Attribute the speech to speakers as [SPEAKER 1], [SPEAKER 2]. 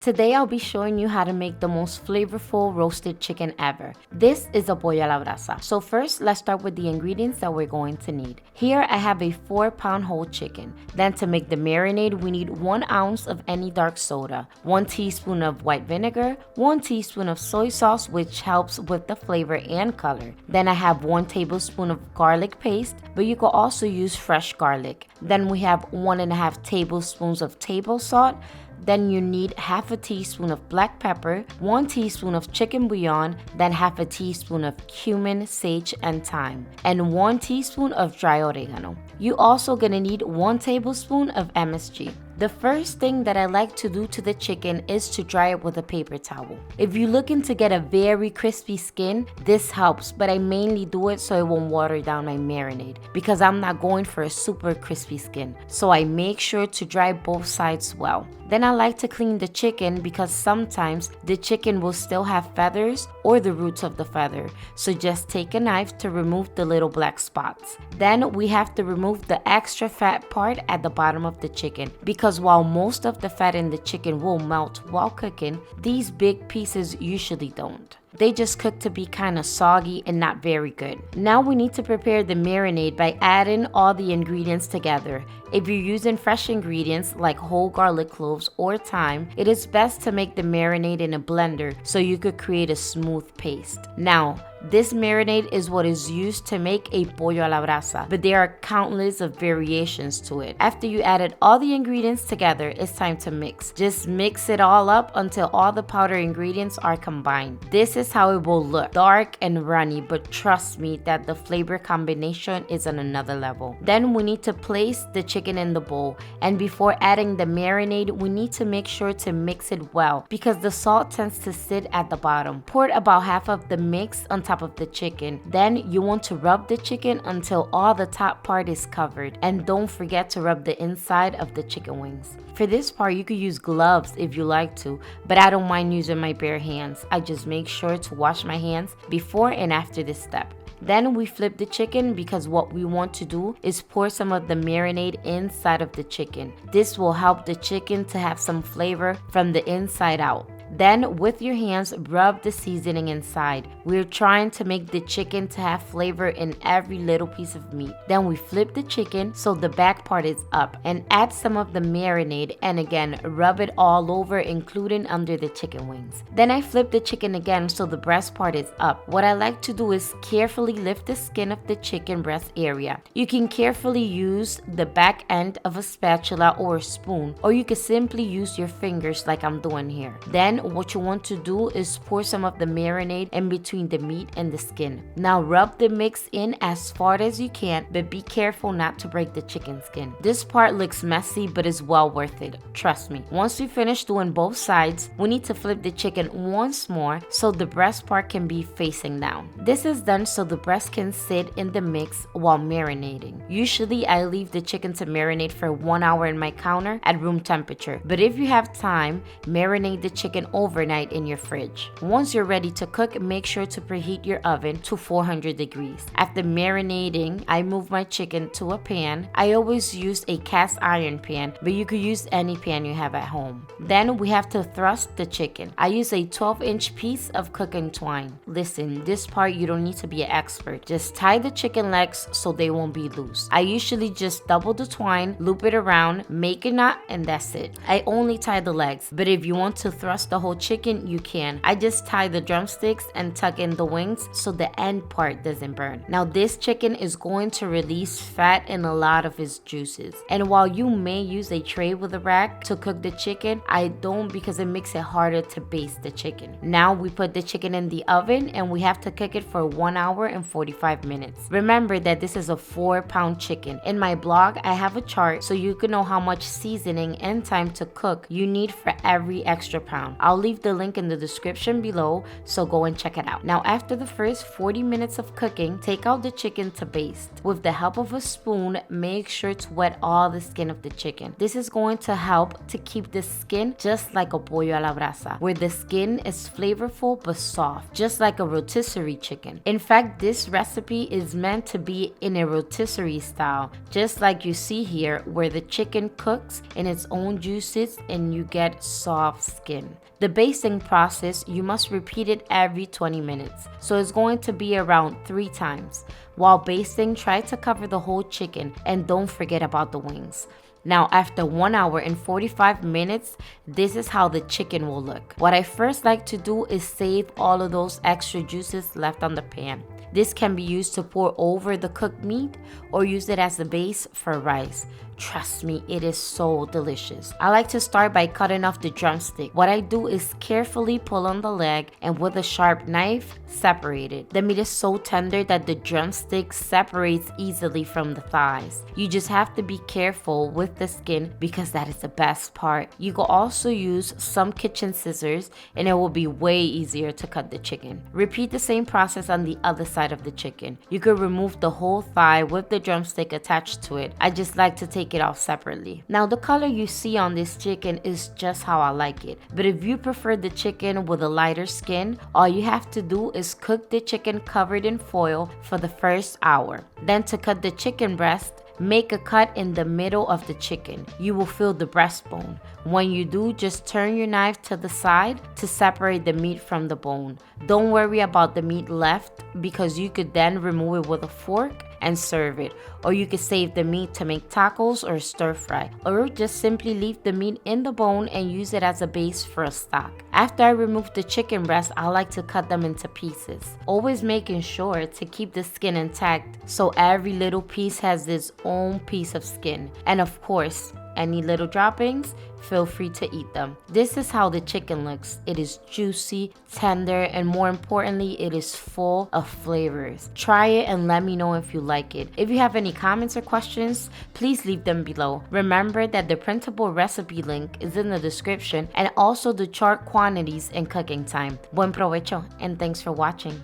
[SPEAKER 1] Today I'll be showing you how to make the most flavorful roasted chicken ever. This is a pollo a la brasa. So first, let's start with the ingredients that we're going to need. Here I have a 4-pound whole chicken. Then to make the marinade, we need 1 ounce of any dark soda, 1 teaspoon of white vinegar, 1 teaspoon of soy sauce, which helps with the flavor and color. Then I have 1 tablespoon of garlic paste, but you could also use fresh garlic. Then we have 1.5 tablespoons of table salt. Then you need half a teaspoon of black pepper, 1 teaspoon of chicken bouillon, then half a teaspoon of cumin, sage, and thyme, and 1 teaspoon of dry oregano. You also gonna need 1 tablespoon of MSG. The first thing that I like to do to the chicken is to dry it with a paper towel. If you're looking to get a very crispy skin, this helps, but I mainly do it so it won't water down my marinade because I'm not going for a super crispy skin. So I make sure to dry both sides well. Then I like to clean the chicken because sometimes the chicken will still have feathers or the roots of the feather. So just take a knife to remove the little black spots. Then we have to remove the extra fat part at the bottom of the chicken because while most of the fat in the chicken will melt while cooking, these big pieces usually don't. They just cook to be kind of soggy and not very good. Now we need to prepare the marinade by adding all the ingredients together. If you're using fresh ingredients like whole garlic cloves or thyme, it is best to make the marinade in a blender so you could create a smooth paste. Now, this marinade is what is used to make a pollo a la brasa, but there are countless of variations to it. After you added all the ingredients together, it's time to mix. Just mix it all up until all the powder ingredients are combined. This is how it will look, dark and runny, but trust me that the flavor combination is on another level. Then we need to place the chicken in the bowl, and before adding the marinade, we need to make sure to mix it well because the salt tends to sit at the bottom. Pour about half of the mix on top of the chicken. Then you want to rub the chicken until all the top part is covered, and don't forget to rub the inside of the chicken wings. For this part, you could use gloves if you like to, but I don't mind using my bare hands. I just make sure to wash my hands before and after this step. Then we flip the chicken because what we want to do is pour some of the marinade inside of the chicken. This will help the chicken to have some flavor from the inside out. Then with your hands, rub the seasoning inside. We're trying to make the chicken to have flavor in every little piece of meat. Then we flip the chicken so the back part is up and add some of the marinade and again, rub it all over including under the chicken wings. Then I flip the chicken again so the breast part is up. What I like to do is carefully lift the skin of the chicken breast area. You can carefully use the back end of a spatula or a spoon, or you can simply use your fingers like I'm doing here. Then what you want to do is pour some of the marinade in between the meat and the skin. Now rub the mix in as far as you can, but be careful not to break the chicken skin. This part looks messy, but is well worth it. Trust me. Once we finish doing both sides, we need to flip the chicken once more so the breast part can be facing down. This is done so the breast can sit in the mix while marinating. Usually I leave the chicken to marinate for 1 hour in my counter at room temperature, but if you have time, marinate the chicken overnight in your fridge. Once you're ready to cook, make sure to preheat your oven to 400 degrees. After marinating, I move my chicken to a pan. I always use a cast iron pan, but you could use any pan you have at home. Then we have to thrust the chicken. I use a 12-inch piece of cooking twine. Listen, this part you don't need to be an expert. Just tie the chicken legs so they won't be loose. I usually just double the twine, loop it around, make a knot, and that's it. I only tie the legs, but if you want to thrust the whole chicken, you can. I just tie the drumsticks and tuck in the wings so the end part doesn't burn. Now this chicken is going to release fat and a lot of its juices. And while you may use a tray with a rack to cook the chicken, I don't because it makes it harder to baste the chicken. Now we put the chicken in the oven and we have to cook it for 1 hour and 45 minutes. Remember that this is a 4-pound chicken. In my blog, I have a chart so you can know how much seasoning and time to cook you need for every extra pound. I'll leave the link in the description below, so go and check it out. Now after the first 40 minutes of cooking, take out the chicken to baste. With the help of a spoon, make sure to wet all the skin of the chicken. This is going to help to keep the skin just like a pollo a la brasa, where the skin is flavorful but soft, just like a rotisserie chicken. In fact, this recipe is meant to be in a rotisserie style, just like you see here, where the chicken cooks in its own juices and you get soft skin. The basting process, you must repeat it every 20 minutes, so it's going to be around 3 times. While basting, try to cover the whole chicken and don't forget about the wings. Now after 1 hour and 45 minutes, this is how the chicken will look. What I first like to do is save all of those extra juices left on the pan. This can be used to pour over the cooked meat or use it as a base for rice. Trust me, it is so delicious. I like to start by cutting off the drumstick. What I do is carefully pull on the leg and with a sharp knife, separate it. The meat is so tender that the drumstick separates easily from the thighs. You just have to be careful with the skin because that is the best part. You can also use some kitchen scissors and it will be way easier to cut the chicken. Repeat the same process on the other side of the chicken. You could remove the whole thigh with the drumstick attached to it. I just like to take it off separately. Now the color you see on this chicken is just how I like it, but if you prefer the chicken with a lighter skin, all you have to do is cook the chicken covered in foil for the first hour. Then to cut the chicken breast, make a cut in the middle of the chicken. You will feel the breastbone. When you do, just turn your knife to the side to separate the meat from the bone. Don't worry about the meat left because you could then remove it with a fork and serve it. Or you could save the meat to make tacos or stir fry. Or just simply leave the meat in the bone and use it as a base for a stock. After I remove the chicken breast, I like to cut them into pieces. Always making sure to keep the skin intact so every little piece has its own piece of skin. And of course, any little droppings, feel free to eat them. This is how the chicken looks. It is juicy, tender, and more importantly, it is full of flavors. Try it and let me know if you like it. If you have any comments or questions, please leave them below. Remember that the printable recipe link is in the description and also the chart quantities and cooking time. Buen provecho and thanks for watching.